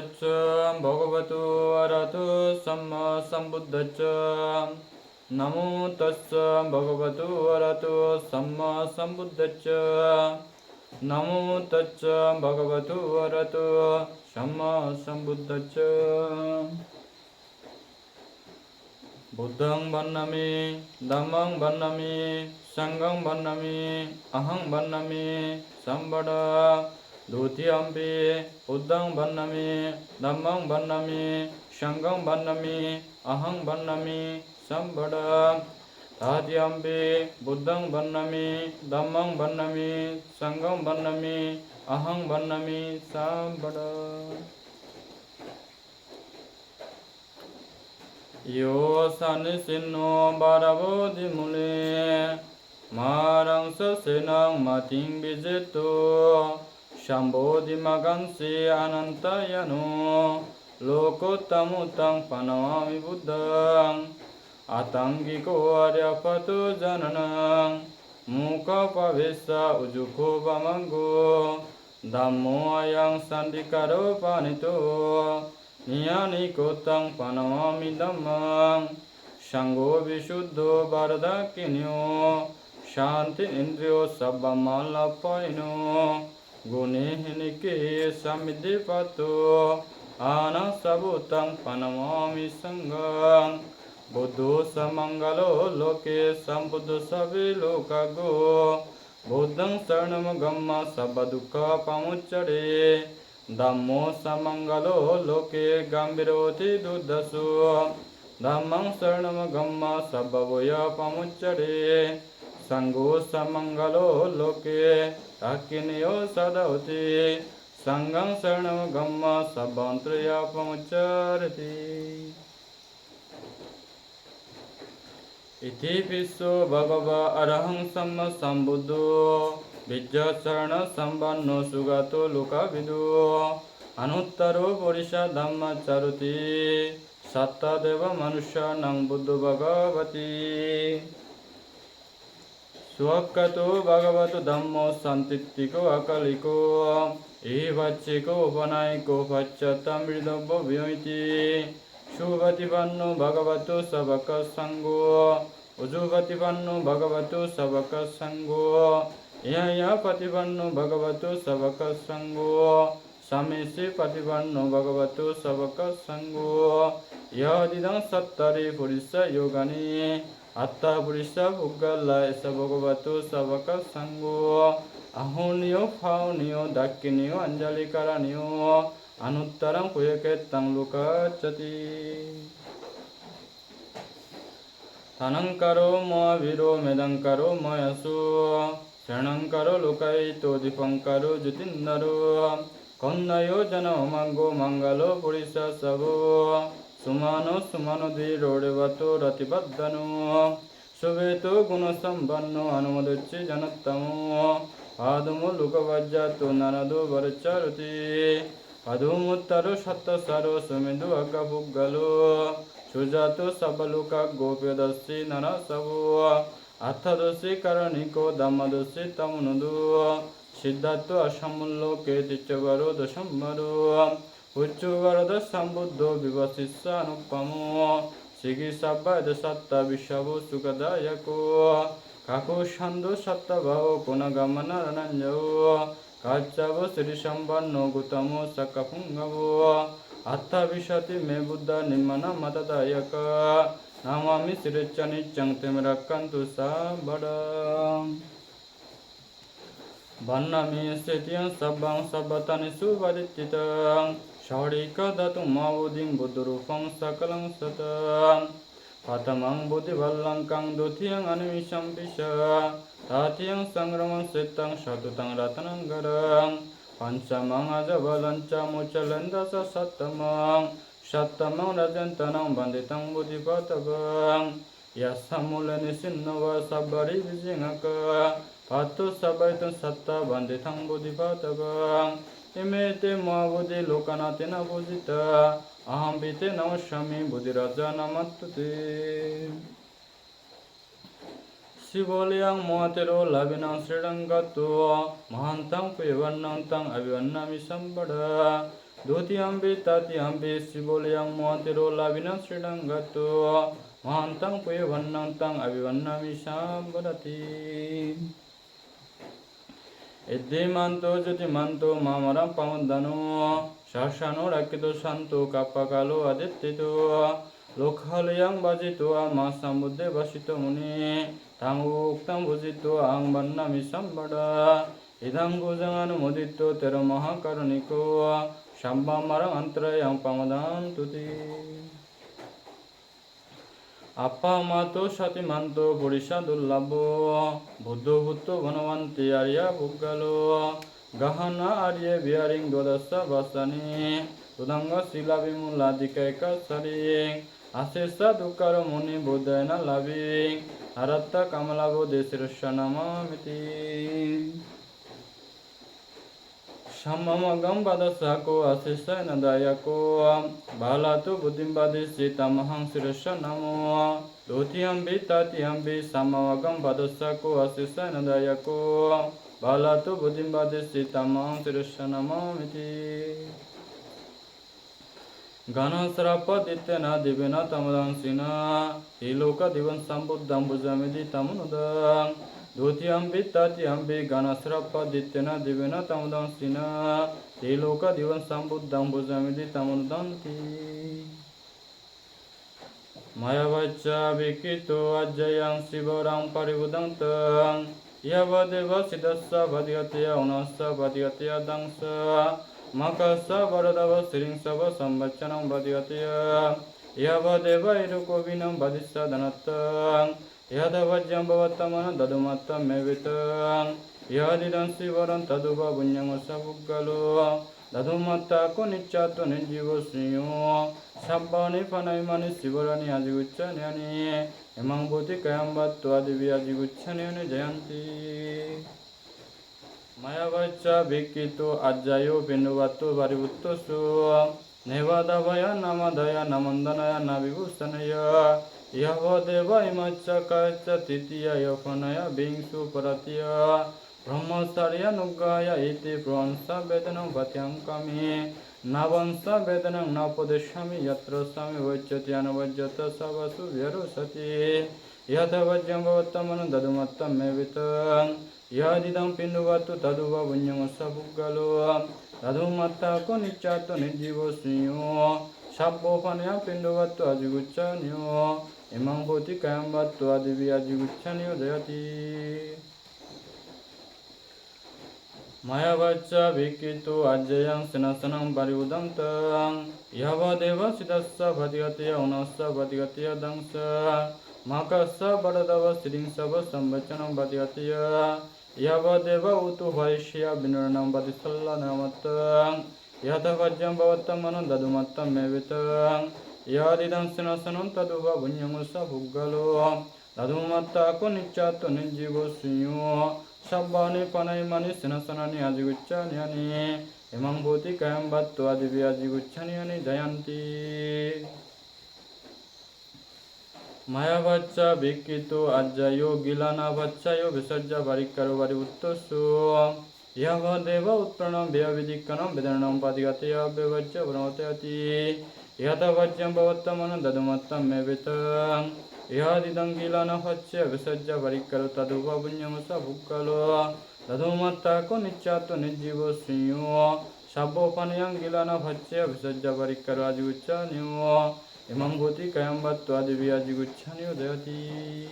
तच्च भगवतो अरहतो सम्मा सम्बुद्धच्च नमो तस्स भगवतो अरहतो सम्मा सम्बुद्धच्च नमो तच्च भगवतो अरहतो सम्मा सम्बुद्धच्च बुद्धं वन्नमि धम्मं वन्नमि संघं वन्नमि अहं वन्नमि संवद द्वितीयम्पि बुद्धं वन्नमि धम्मं वन्नमि संघं वन्नमि अहं वन्नमि संवद तृतीयम्पि बुद्धं वन्नमि धम्मं वन्नमि संघं वन्नमि अहं वन्नमि संवद यो सनिसिन्नो बारबोधिमुले मारंस सेनं मतिं विजितो शम्बोधिमगंसि अनन्तयनो लोकोत्तमुतं पनमामि बुद्धं आतङ्गिको आर्यपतो जननं मूकपवेश उजुको वमङ्गो धम्मो अयं सन्धिकरो पानितो नियानिकोतं पनमामि धम्मं संगो विशुद्धो वरदाकिन्यो शांति इंद्रियो सब्बमलपयिनो गुणेहिनिके समिधिपतो आनसभूतं पनमामि संगं बुद्धो समंगलो लोके संबुद्धो सवे लोकागो बुद्धं शरणमगम्म सर्वदुःखपमुच्चरे धम्मो समंगलो लोके गंभीरोति दुर्दशो धम्मं शरणमगम्म सर्वभूयपमुच्चरे संघो समंगलो लोके अकिन्यो सदौति संघं शरणमगम्म सर्वंत्रयपमुच्चरति इति विश्व भगवा अरहं सम्मा सम्बुद्धो विद्याचरण संपन्नो सुगतो लोकविदो अनुत्तरो पुरुषा धम्मचरति सत्तदेव मनुष्याणां बुद्धो भगवति स्वकतो भगवतो धम्मो सन्तित्तिको अकलिको एवच्चिको उपनायिको पश्चात्तमृदभ्यो व्योति सुगतिपन्नो भगवतो सबक संगो उजुगतिपन्नो भगवतो सबक संगो यया प्रतिपन्नो भगवतो सबक संगो समेशे प्रतिपन्नो भगवतो सबक संगो यदिदं सत्तरे पुरुष योगानि अत्ता पुरुष पुग्गला एस भगवतो सबक संगो अहोनियो फाउनियो दक्किनियो अंजलिकरणियो अनुत्तरं कुयकेत्तं लोकाच्चति तनंकरो मोवीरो मेदंकरो मयसु शरणंकरो लोकैतो दीपंकरो ज्योतिन्दरो कन्नयो जनमंगो मंगलो पुरुष सबो सुमानो सुमानो धीरोडेवतो रतिबद्धनो शुभेतो गुणसंपन्नो अनुमोदच्चे जनत्तमो आदमो लोकवज्जातो नरदो वरचरति अधुमुत्तरो सत्तसरो सुमेधु अग्गपुग्गलो सुजातो सबलोका गोप्यदस्ति नरसवो अर्थदोषी करणिको धम्मदोषी तमुनुदो सिद्धार्थ असमुल्लोके तिच्चवरो दशम्बरो उच्चवरद संबुद्धो विवशिष्यानुपमो सिगिसब्बद सत्ता विश्वो सुखदायको काको छन्दो सत्तभावो गुणगमनरञ्जो काच्चवो श्रीसम्पन्नो गौतमो सकपुङ्गवो अत्थविशति मे बुद्ध निम्मन मतदायक नमामि श्रीचनिच्चं तिमिरक्कन्तु सबरम् वन्नमि स्थितिं सब्बं सब्बतनि सुवदित्तितं शौरिकदतु मावुदिं बुद्धरूपं सकलं सतं प्रथमं बुद्धिवल्लङ्कं द्वितीयं अनिमिषं विश तृतीयं संग्रमं सिद्धं चतुर्थं रत्नगरं पंचमं अजबलं च मुचलं दश सप्तमं रजन्तनं वन्दितं बुद्धिपतवं यस्समूलनिसिन्नो वा सब्बरि विजिङक पातु सबैतं सत्ता वन्दितं बुद्धिपतवं इमे ते बुद्धि लोकनाथेन पूजित अहं पीते नमस्यामि बुद्धिराजा नमस्तुते Siboliyang muatero labinang sriranggato mahantang pivanang tang abivannami sambada Dutiyambi tatiyambi siboliyang muatero labinang sriranggato mahantang pivanang tang abivannami sambadati Iddimanto jutimanto mamaram pamudano Shashano rakito santo kapakalo adittito Lokhalayang bajito amasambuddhe basito muni Tamuktam bujito ang bannami sambada Idang gujang anumodito tero mahakaruniko Shambam marang antrayang pamadam tuti Appamato shatimanto purisha dullabho Buddho bhutto bhanavanti arya buggalo Gahana arya biaring dodasa basani Tudanga sila vimuladikaika saring Asesa dukkara muni buddhaina labing Haratta kamalabo desirushanamamiti Shammamagam badasako asesa nadayako Balatu buddhimbadi sitamahang sirushanamo Dutiyambi tatiyambi sammamagam badasako asesa nadayako Balatu buddhimbadi sitamahang sirushanamamiti Gana sarapa dittena divena tamadansina Iloka divan sambuddham bhujamidi tamunudam Dutiyambi tatiyambi gana sarapa dittena divena tamadansina Iloka divan sambuddham bhujamidi tamunudanti Maya vacca vikito ajjayang sivarang paribudantang Yavadeva siddhassa vadhyatya unassa vadhyatya dangsa Makasa varadava siringsava sambachanam vadhyatya Yavadeva irukovinam vadissa dhanattam Yadavajyam bhavattamana dadumattam mevittam Yadidan sivaram taduva bunyam sabuggalo Dadumatta ko nicchato nirjivo sriyo Sabbani panaimani sivarani ajigucchanyani Emang bhuti kayambattu adivi ajigucchanyani jayanti Maya vacca vikito ajjayo pinduvattu varivuttosu Nevadavaya namadaya namandanaya navibhusanaya Yavadeva imacca kacca titiya yafanaya bingsu paratiya Brahmasarya nuggaya iti pravansa vedanam vatyam kami Navansa vedanam napadeshami yatra sami vajjati anavajjata savasu vyarusati Yatha vajjam bhavattamana dadumattam mevitam Yadidam pinduvattu taduva bunyamasa buggalo Tadumatta ko nicchato nirjivo sriyo Sabbo panaya pinduvattu ajigucchaniyo Imam bhuti kayamvattu adivi ajigucchaniyo jayati Maya vacca vikito ajjayang sinasanam parivudantang Yavadeva siddhassa vadhyatya unassa vadhyatya dangsa Makassa varadava siringsava sambachanam vadhyatya Yavadeva utu vaishya vinuranam vadisalla namattang Yatha vajjam bhavattamana dadumattam mevitam Yadidam sinasanam taduva bunyamasa buggalo Dadumatta ko nicchato nirjivo sriyo Sabbani panaimani sinasanani ajigucchanyani Imam bhuti kayamvattu adivi ajigucchanyani jayanti Maya vacca vikito ajjayo gilana vaccayo visajja varikkaro varivuttosu Yavadeva utpranam vyavidikkanam vidanam padhyatya vyavajja vranotayati Yatha vajjam bhavattamana dadumattam mevitam Yadidam gilana vacca visajja varikkaro taduva bunyamasa bukkalo Dadumatta ko nicchato nirjivo sriyo Sabbo panayam gilana vacca visajja varikkaro ajigucchaniyo Imam bhuti kayamvattu adivi ajigucchaniyo jayati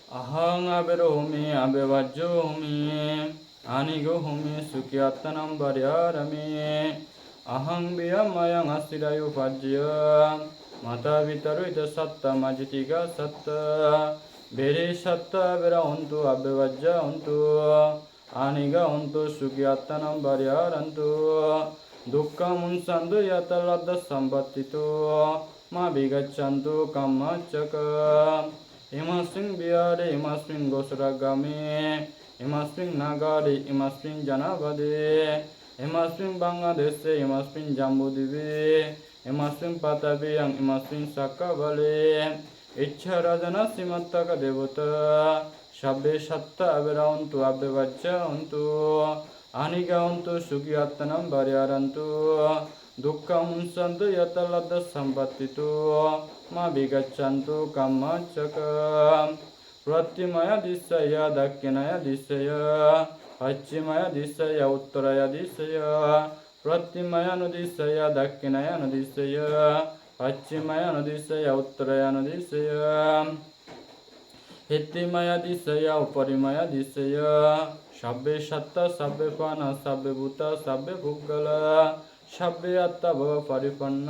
Ahang abirohumi abhivajjohumi Anigohumi sukhyatanam varyarami Ahang biyamayang asirayu vajya Mata vitaru ita satta majitiga satta Beri satta vera ontu abhivajja ontu Aniga ontu sukhyatanam varyarantu Dukkha munsandu yataladda sambattito Ma vigachantu kammachaka Imasmin bihare imasmin gosragami Imasmin nagari imasmin janavade Imasmin Bangladeshe imasmin Jambudvipe Imasmin Patabiyang imasmin Sakkavale ইচ্ছা রাজনা শ্রীমত্তাকা দেবতা সাব্বে সত্তা আবিরাউন্তু আব্যবাচ্চাউন্তু আনিগাউন্তু সুখী আত্মনাম বারিয়ারান্তু দুঃখম সন্তু যতলব্ধ সম্পত্তিতু মা বিগচ্ছন্তু কাম্মাচ্চকম প্রত্যময়া দিশয়া দক্ষিণয়া দিশয়া পশ্চিময়া দিশয়া উত্তরয়া দিশয়া প্রত্যময়ানুদিশয়া দক্ষিণয়ানুদিশয়া পশ্চিময়ানুদিশয়া উত্তরয়ানুদিশয়া হিত্তিময়া দিশয়া উপরিময়া দিশয়া সাব্বে সত্তা সাব্বে পানা সাব্বে ভূতা সাব্বে ভূগলা সাব্বে আত্মা ভব পরিপন্ন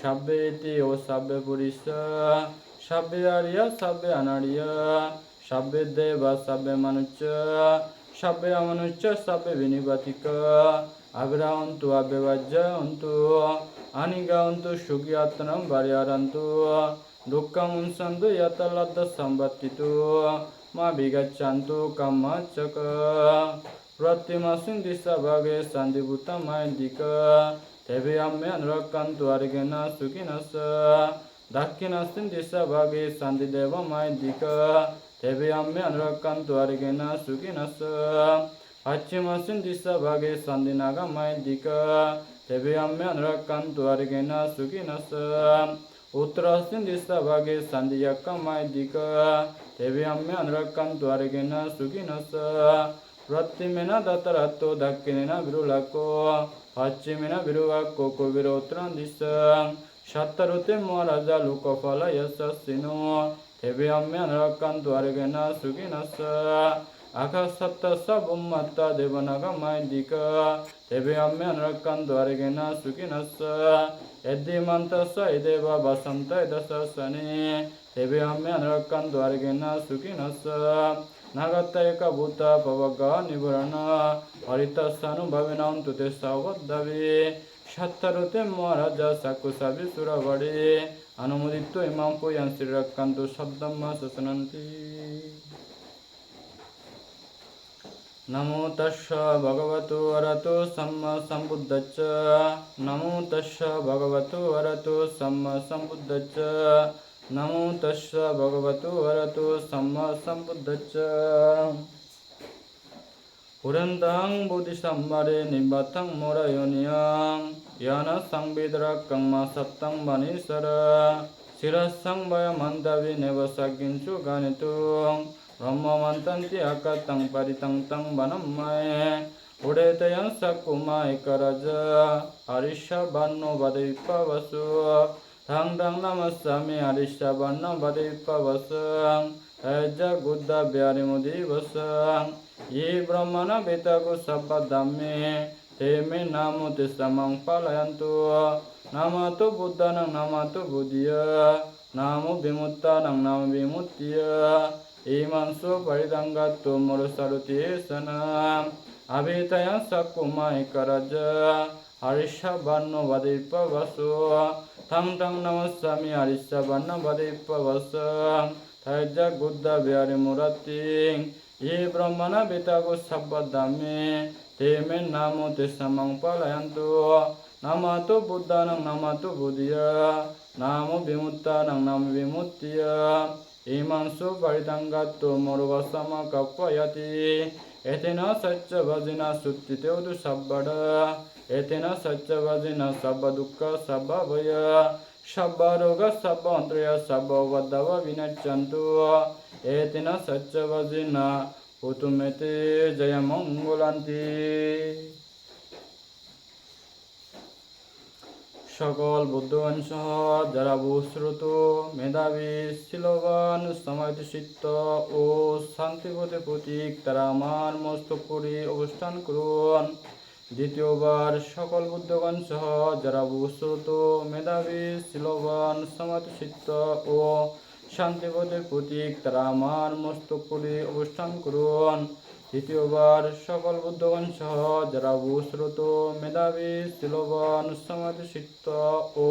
সাব্বে ইতি ও সাব্বে পুরিষ সাব্বে আরিয়া সাব্বে অনারিয়া সাব্বে দেবা সাব্বে মনুষ্য সাব্বে অমনুষ্য সাব্বে বিনিবাতিক আবিরাউন্তু আব্যবাজ্যাউন্তু আনিগাউন্তু সুখী আত্মনাম বারিয়ারান্তু দুঃখমুঞ্চন্তু যতলব্ধ সম্পত্তিতু মা বিগচ্ছন্তু কাম্মাচ্চক প্রত্যমস্মিन् দিশা ভাগে শান্তিভূতমায়ন্তিক তেভি আম্মে অনুরক্ষন্তু আর্গেণ সুখিনঃ দক্ষিণস্মিन् দিশা ভাগে শান্তিদেবমায়ন্তিক তেভি আম্মে অনুরক্ষন্তু আর্গেণ সুখিনঃ পশ্চিমস্মিन् দিশা ভাগে শান্তিনাগমায়ন্তিক তেভি আম্মে অনুরক্ষন্তু আর্গেণ সুখিনঃ উত্তরস্মিन् দিশা ভাগে শান্তিয়াক্কামায়ন্তিক তেভি আম্মে অনুরক্ষন্তু আর্গেণ সুখিনঃ প্রত্যমেন দত্তরাত্তো দক্ষিণেন বিরুলাক্কো পশ্চিমেন বিরুবাক্কো কবির উত্তরান দিশাং সত্তরুতে মহারাজা লোকফল যশস্বিনো তেভি আম্মে অনুরক্ষন্তু আর্গেণ সুখিনঃ আকাশত্তস্য বুম্মত্ত দেবনাগমায়ন্তিক তেভি আম্মে অনুরক্ষন্তু আর্গেণ সুখিনঃ यद्धिमन्तस्य यदेव वसन्त यदशनि तेभि आम्मे अनुरक्षन्तु आर्गेण सुखिनः नागत्तैकभूत पवग निवरण हरितस्यानुभविनन्तु ते सवद्धवि सत्तरुते महाराज साकुसाभि सुरवडि अनुमोदित्वा इमां पुयां श्रीरक्षन्तु शब्दं शशनन्ति नमो तस्स भगवतो अरहतो सम्मा सम्बुद्धश्च नमो तस्स भगवतो अरहतो सम्मा सम्बुद्धश्च नमो तस्स भगवतो अरहतो सम्मा सम्बुद्धश्च पुरन्दं बोधिसम्वरे निबद्धं मोरयोनियं यान संविद्रक्कं मा सप्तं वनेश्वर शिरस्सं वयमन्तवि नेवसगिंसु गणितुं ब्रह्ममन्तन्ति अकतं परितं तं वनमये उडेतयं सकुमायिकरज हरिषवर्णो वदैपवसु तं तं नमस्सामि हरिषवर्णो वदैपवसं तैजगुद्दव्यारिमुदिवसं ये ब्रह्मण वेतगु सब्बदम्मे ते मे नामो ते समं पालयन्तु नमो बुद्धानं नमो बुद्धिय नमो विमुक्तानं नमो विमुक्तिय इमांसु परिदंगत्तु मुरुसरुति सनम अभितयं सकुमायिकरज हरिषवर्णो वदैपवसु तं तं नमस्सामि हरिषवर्णो वदैपवसं तैजगुद्दव्यारिमुरतिं ये ब्रह्मण वेतगु सब्बदम्मे ते मे नामो ते समं पालयन्तु नमो बुद्धानं नमो बुद्धिय नमो विमुक्तानं नमो विमुक्तिय इमांसु परिदंगत्तु मुरुवसमकप्पयति एतेन सच्चवजिना सुत्तितेवदु सब्बड एतेन सच्चवजिना सब्बदुःख सब्बभय सब्बरोग सब्बन्त्रय सब्बवद्धव विनश्यन्तु एतेन सच्चवजिना हुतुमेते जयमङ्गलान्ति সকল বুদ্ধগণ সহ যারা বহুশ্রুত মেধাবী শিলবান সমাধিসিদ্ধ ও শান্তিপথে প্রতীক তারা আমার মস্তক করে অবস্থান করুন। দ্বিতীয়বার সকল বুদ্ধগণ সহ যারা বহুশ্রুত মেধাবী শিলবান সমাধিসিদ্ধ ও শান্তিপথে প্রতীক তারা আমার মস্তক করে অবস্থান করুন। তৃতীয়বার সকল বুদ্ধগণ সহ যারা বহুশ্রুত মেধাবী শিলবান সমাধিসিদ্ধ ও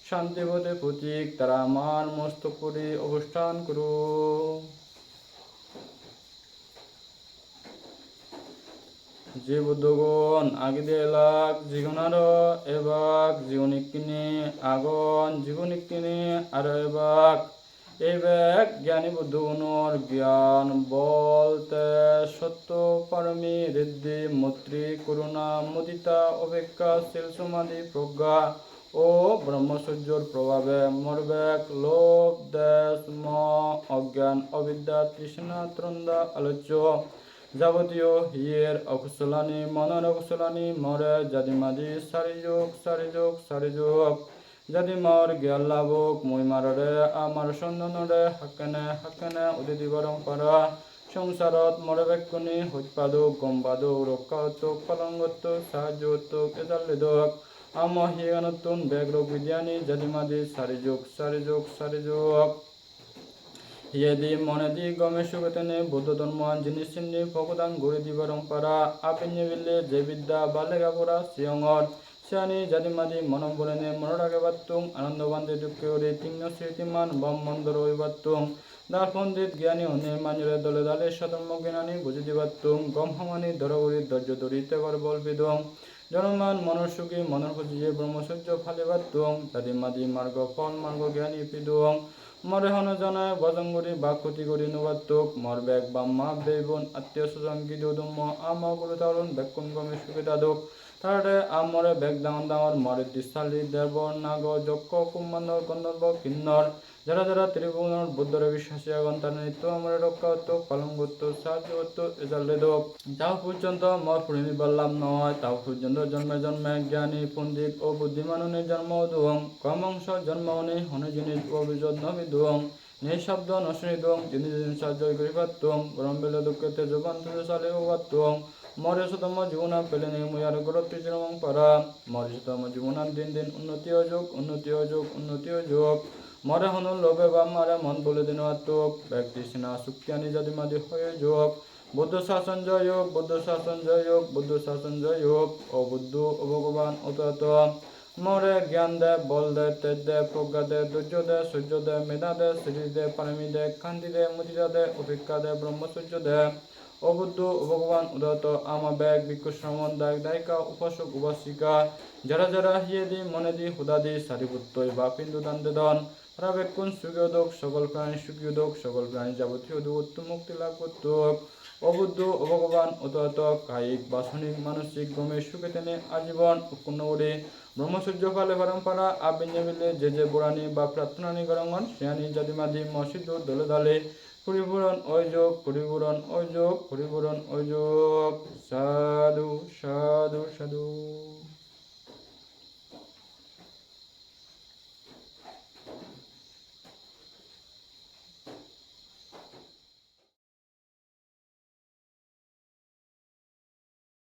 শান্তিপথে প্রতীক তারা আমার মস্তক করে অবস্থান করুন। যে বুদ্ধগণ আগিদেলাক জীবনার এবাক জীবনিকিনি আগন জীবনিকিনি আর এবাক এই ব্যাগ জ্ঞানী বুদ্ধগুণর জ্ঞান বলতে সত্য পারমী ঋদ্ধি মৈত্রী করুণা মুদিতা অপেক্ষাশীল সমাধি প্রজ্ঞা ও ব্রহ্মচর্যর প্রভাবে মরবেক লোভ দেশ অজ্ঞান অবিদ্যা তৃষ্ণা ত্রন্দা আলোচ্য যাবতীয় হিয়ের অকুশলানি মনের অকুশলানি মরে যাদিমাদি সারিযোগ যদি মর জ্ঞান লাভক মই মাররে আমার সন্ধানরে হাকেনে অতিথি পরম্পরা সংসারত মরে বেক্ষণি হৎপাদক গম্বাদক রক্ষাত্মক পালনগত সাহায্যত্মক এজালেদক হিগানতুন ব্যাগ্রক বিদ্যানি যাদিমাদি সারিযোগ হিয়েদি মনেদি গমে সুগতেনে বৌদ্ধ ধর্ম জিনিস চিন্নি ভগদান গরিদি পরম্পরা আপিন্যে বিল্লে যে বিদ্যা বালেগাপুরা সিয়ঙর সিয়ানি জাতিমাদি মনম বলেনে মনোরাগে বাত্তুং আনন্দবান্ধে দুঃখে ওরে তিন্ন স্মৃতিমান বম মন্দর ওই বাত্তুং দার পণ্ডিত জ্ঞানী অনে মাঞ্জুরে দলে দালে সধর্ম জ্ঞানী বুঝিতে বাত্তুং গম হামানি ধরবরি ধৈর্য ধরিতে পার বল বিদং জনমান মনর সুখী মনর খুঁজিয়ে ব্রহ্মচর্য ফালে বাত্তুং জাতিমাদি মার্গ ফল মার্গ জ্ঞানী পিদুং মরে হন জনায় বজঙ্গরি বা ক্ষতি করি নুবাত্তুক মর ব্যাগ বাম্মা বেবন আত্মীয় স্বজন গিদুদুম্ম আমা গুরু তারুণ বেকুন গমে সুবিধাদুক তারে আমরে বেগ দাঙর মরে দিশালি দেবর নাগ যক্ষ কুম্মান্দর গন্ধর্ব কিন্নর যারা ত্রিভুবনর বুদ্ধরে বিশ্বাসী আগন তার নিত্য আমরে রক্ষাত্মক পালনগত্য সাহায্যত্ব এজালেদক যাও পর্যন্ত মর পুরিনি বললাম নয় তাও পর্যন্ত জন্মে জ্ঞানী পণ্ডিত ও বুদ্ধিমাননে জন্ম দুং কমংস জন্মনি হনে জিনিস অভিযোগ নবিদুং নিঃশব্দ নশনিদুং জিনিস সাহায্য করিপাত্তুং গরম বেলে দুঃখেতে জবান তুলে ওবাত্তুং মর্যাদতম জীবনা পেলে নেই মুয়ার গরত্তি চিরমং পারা মর্যাদতম জীবনার দিন উন্নতি অযোগ মরে হনু লোভে বা মারে মন বলে দিন আত্মক ব্যক্তি সিনা সুক্তিয়ানি জাতিমাদি হয়ে যোগ বুদ্ধ শাসন জয় হোক ও বুদ্ধ ও ভগবান অত মরে জ্ঞান দে বল দে তেজ দে প্রজ্ঞা দে ধৈর্য দে সূর্য দে মেধা দে শ্রী দে পারমি দে কান্তি দে মুদিতা দে অপেক্ষা দে ব্রহ্মচর্য দে অবুদ্ধ ভগবান উদাত আমা ব্যাগ ভিক্ষু শ্রমণ দায়িকা উপাসক উপাসিকা যারা হিয়েদি মনেদি হুদাদি সারিপুত্তই বা পিন্দু দান্তে দন তারা বেক্ষণ সুখীয়দক সকল প্রাণী যাবতীয় দুঃখ মুক্তি লাভ করত অবুদ্ধ ভগবান উদাত কায়িক বাসনিক মানসিক গমে সুখে তেনে আজীবন উৎপন্ন করে ব্রহ্মচর্য ফলে পরম্পরা আবিঞ্জে মিলে যে বুড়ানি বা প্রার্থনানি গরঙ্গন শ্রেয়ানি জাতিমাদি মসিদ্ধ দলে দলে পরিপূরণ ওই যোগ সাধু